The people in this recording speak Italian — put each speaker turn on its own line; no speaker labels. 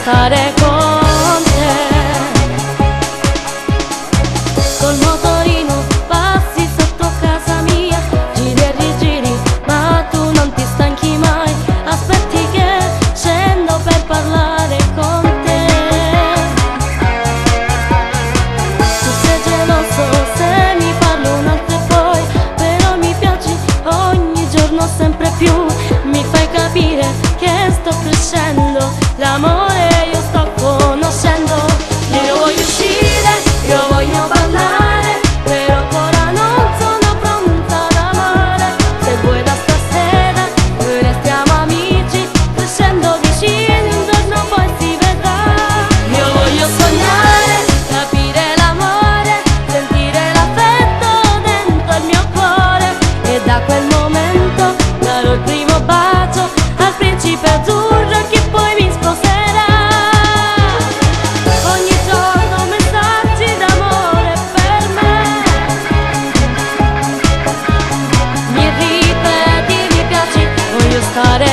stare con te. Col motorino passi sotto casa mia, giri e rigiri, ma tu non ti stanchi mai. Aspetti che scendo per parlare con te. Tu sei geloso se mi parlo un'altra e poi, però mi piaci ogni giorno sempre più. Mi fai capire che sto crescendo, l'amore io sto conoscendo. Io voglio uscire, io voglio parlare, però ancora non sono pronta ad amare. Se vuoi da stasera noi restiamo amici, crescendo vicini un giorno poi si vedrà. Io voglio sognare, capire l'amore, sentire l'affetto dentro il mio cuore, e da quel momento darò il primo bacio al principe azzurro che poi mi sposerà. Ogni giorno messaggi d'amore per me, mi ripeti, mi piaci, voglio stare